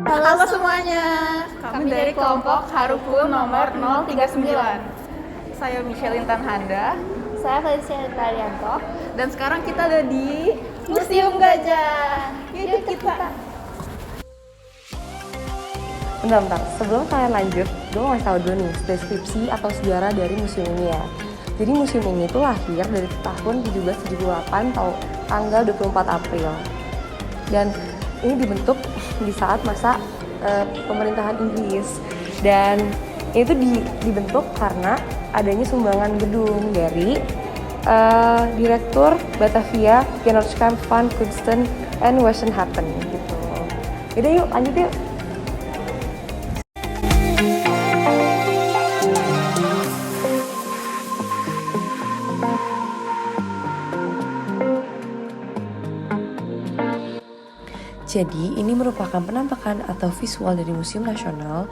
Halo semuanya, kami dari kelompok Haruku nomor 039. Saya Michelle Intan Handa. Saya Felicia Tarianto. Dan sekarang kita ada di Museum Gajah. Yuk kita. Bentar, sebelum kalian lanjut, gue mau tahu dulu nih deskripsi atau sejarah dari museum ini ya. Jadi museum ini tuh lahir dari tahun 1778 atau tanggal 24 April. Dan ini dibentuk di saat masa pemerintahan Inggris. Dan itu dibentuk karena adanya sumbangan gedung dari Direktur Batavia Genootschap van Kunsten en Wetenschappen gitu. Yaudah yuk lanjut yuk. Jadi, ini merupakan penampakan atau visual dari Museum Nasional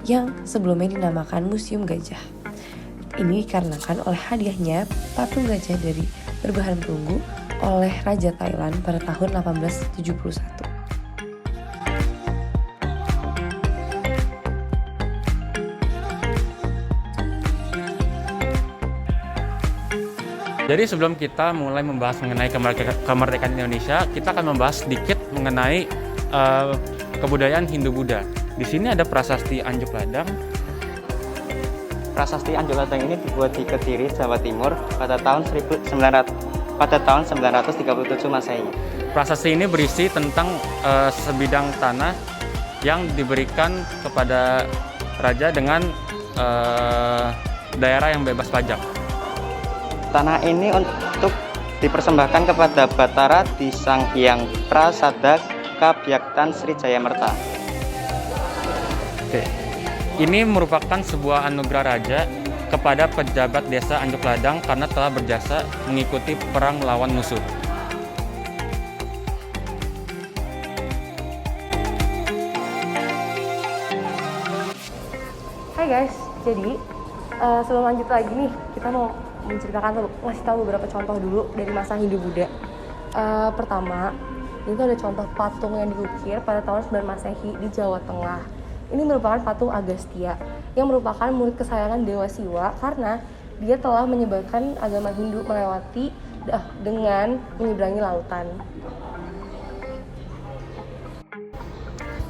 yang sebelumnya dinamakan Museum Gajah. Ini dikarenakan oleh hadiahnya patung gajah dari berbahan perunggu oleh Raja Thailand pada tahun 1871. Jadi sebelum kita mulai membahas mengenai kemerdekaan Indonesia, kita akan membahas sedikit mengenai kebudayaan Hindu-Buddha. Di sini ada prasasti Anjuk Ladang. Prasasti Anjuk Ladang ini dibuat di Kediri, Jawa Timur pada tahun 1937 Masehi. Prasasti ini berisi tentang sebidang tanah yang diberikan kepada raja dengan daerah yang bebas pajak. Tanah ini untuk dipersembahkan kepada Batara di Sang Hyang Prasada Kabyaktan Sri Jayamerta. Oke. Ini merupakan sebuah anugerah raja kepada pejabat desa Anjuk Ladang karena telah berjasa mengikuti perang melawan musuh. Hai guys, jadi sebelum lanjut lagi nih, kita mau menceritakan dulu, ngasih tahu beberapa contoh dulu dari masa Hindu-Buddha. Pertama, itu ada contoh patung yang diukir pada tahun 9 Masehi di Jawa Tengah. Ini merupakan patung Agastya yang merupakan murid kesayangan Dewa Siwa karena dia telah menyebarkan agama Hindu melewati dengan menyeberangi lautan.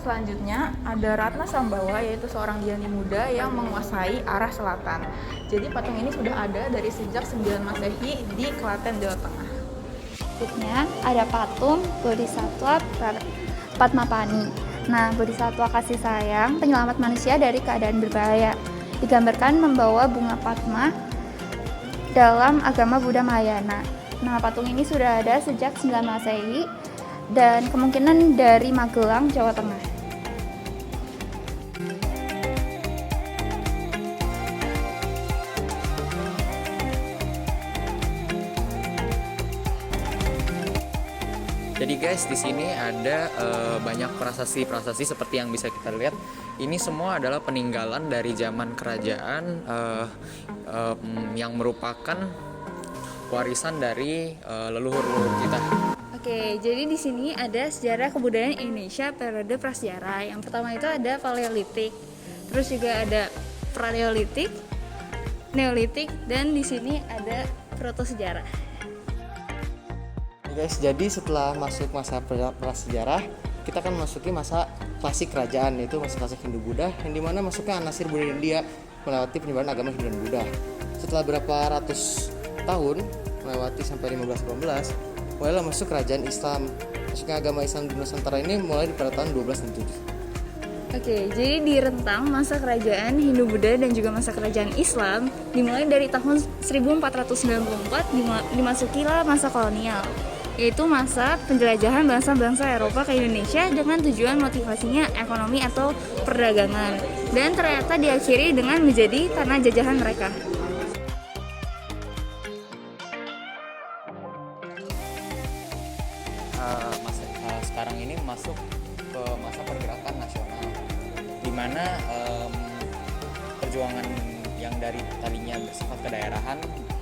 Selanjutnya ada Ratna Sambawa, yaitu seorang Dhyani muda yang menguasai arah selatan. Jadi patung ini sudah ada dari sejak 9 Masehi di Klaten, Jawa Tengah. Selanjutnya ada patung Bodhisattva Padmapani. Nah, Bodhisattva kasih sayang penyelamat manusia dari keadaan berbahaya. Digambarkan membawa bunga Padma dalam agama Buddha Mahayana. Nah, patung ini sudah ada sejak 9 Masehi dan kemungkinan dari Magelang, Jawa Tengah. Jadi guys, di sini ada banyak prasasti-prasasti seperti yang bisa kita lihat. Ini semua adalah peninggalan dari zaman kerajaan yang merupakan warisan dari leluhur-leluhur kita. Oke, jadi di sini ada sejarah kebudayaan Indonesia periode prasejarah. Yang pertama itu ada Paleolitik, terus juga ada Praneolitik, Neolitik, dan di sini ada Protosejarah. Guys, jadi setelah masuk masa prasejarah, kita akan memasuki masa klasik kerajaan, yaitu masa klasik Hindu-Buddha, yang dimana masuknya anasir budaya India melewati penyebaran agama Hindu dan Buddha. Setelah berapa ratus tahun, melewati sampai 1518, mulailah masuk kerajaan Islam. Masuknya agama Islam di Nusantara ini mulai pada tahun 1267. Oke, jadi di rentang masa kerajaan Hindu-Buddha dan juga masa kerajaan Islam dimulai dari tahun 1494 dimasukilah masa kolonial, yaitu masa penjelajahan bangsa-bangsa Eropa ke Indonesia dengan tujuan motivasinya ekonomi atau perdagangan, dan ternyata diakhiri dengan menjadi tanah jajahan mereka. Sekarang ini masuk ke masa pergerakan nasional, di mana perjuangan yang dari tadinya bersifat kedaerahan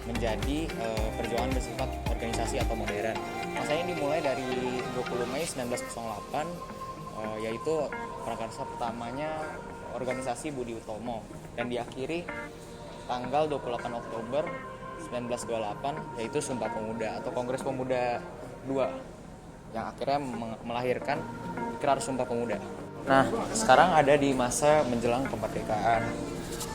menjadi perjuangan bersifat organisasi atau modern. Masa ini dimulai dari 20 Mei 1908, yaitu prakarsa pertamanya organisasi Budi Utomo, dan diakhiri tanggal 28 Oktober 1928, yaitu Sumpah Pemuda atau Kongres Pemuda II yang akhirnya melahirkan Ikrar Sumpah Pemuda. Nah, sekarang ada di masa menjelang kemerdekaan.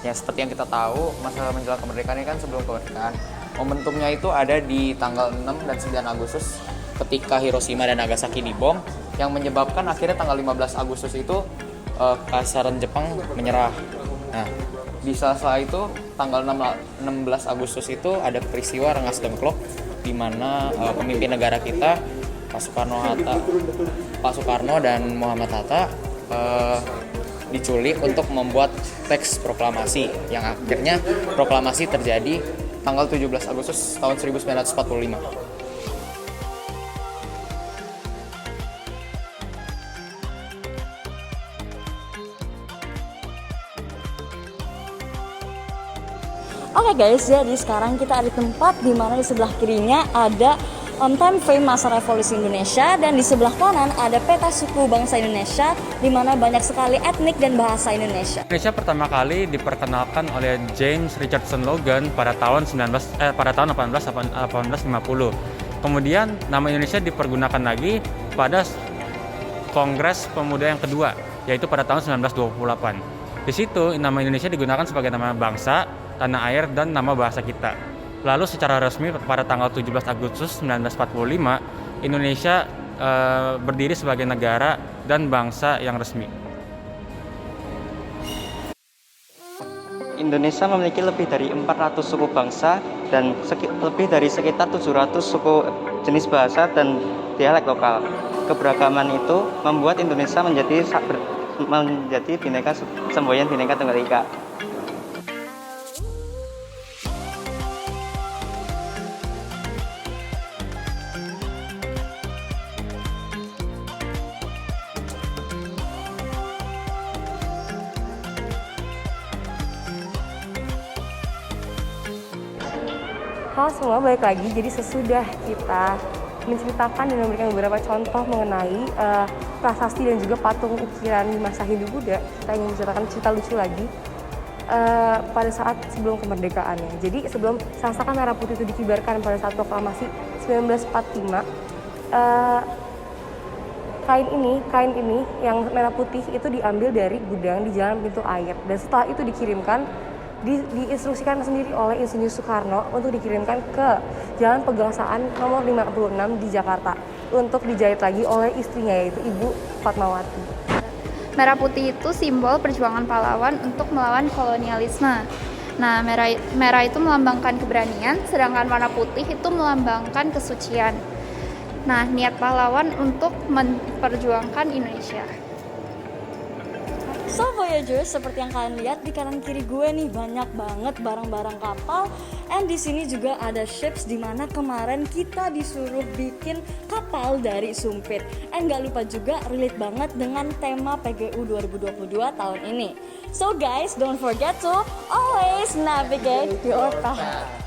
Ya, seperti yang kita tahu, masa menjelang kemerdekaan ini kan sebelum kemerdekaan. Momentumnya itu ada di tanggal 6 dan 9 Agustus ketika Hiroshima dan Nagasaki dibom, yang menyebabkan akhirnya tanggal 15 Agustus itu Kaisaran Jepang menyerah. Nah, di sela-sela itu tanggal 16 Agustus itu ada peristiwa Rengas Dengklok, di mana pemimpin negara kita Pak Soekarno dan Muhammad Hatta diculik untuk membuat teks proklamasi, yang akhirnya proklamasi terjadi tanggal 17 Agustus tahun 1945. Oke guys, jadi sekarang kita ada di tempat di mana di sebelah kirinya ada time frame masa revolusi Indonesia, dan di sebelah kanan ada peta suku bangsa Indonesia di mana banyak sekali etnik dan bahasa Indonesia. Indonesia pertama kali diperkenalkan oleh James Richardson Logan pada tahun 1850. Kemudian nama Indonesia dipergunakan lagi pada Kongres Pemuda yang kedua, yaitu pada tahun 1928. Di situ nama Indonesia digunakan sebagai nama bangsa, tanah air, dan nama bahasa kita. Lalu secara resmi pada tanggal 17 Agustus 1945, Indonesia berdiri sebagai negara dan bangsa yang resmi. Indonesia memiliki lebih dari 400 suku bangsa dan lebih dari sekitar 700 suku jenis bahasa dan dialek lokal. Keberagaman itu membuat Indonesia menjadi bineka semboyan bineka tunggal ika. Halo semua, balik lagi. Jadi sesudah kita menceritakan dan memberikan beberapa contoh mengenai prasasti dan juga patung ukiran di masa Hindu-Buddha, kita ingin menceritakan cerita lucu lagi pada saat sebelum kemerdekaannya. Jadi sebelum sangsaka merah putih itu dikibarkan pada saat proklamasi 1945, kain ini yang merah putih itu diambil dari gudang di Jalan Pintu Air, dan setelah itu dikirimkan diinstruksikan sendiri oleh Insinyur Soekarno untuk dikirimkan ke Jalan Pegangsaan nomor 56 di Jakarta untuk dijahit lagi oleh istrinya, yaitu Ibu Fatmawati. Merah putih itu simbol perjuangan pahlawan untuk melawan kolonialisme. Nah, merah itu melambangkan keberanian, sedangkan warna putih itu melambangkan kesucian. Nah, niat pahlawan untuk memperjuangkan Indonesia. So Voyagers, seperti yang kalian lihat di kanan kiri gue nih banyak banget barang-barang kapal, and di sini juga ada ships di mana kemarin kita disuruh bikin kapal dari sumpit. And gak lupa juga relate banget dengan tema PGU 2022 tahun ini. So guys, don't forget to always navigate your path.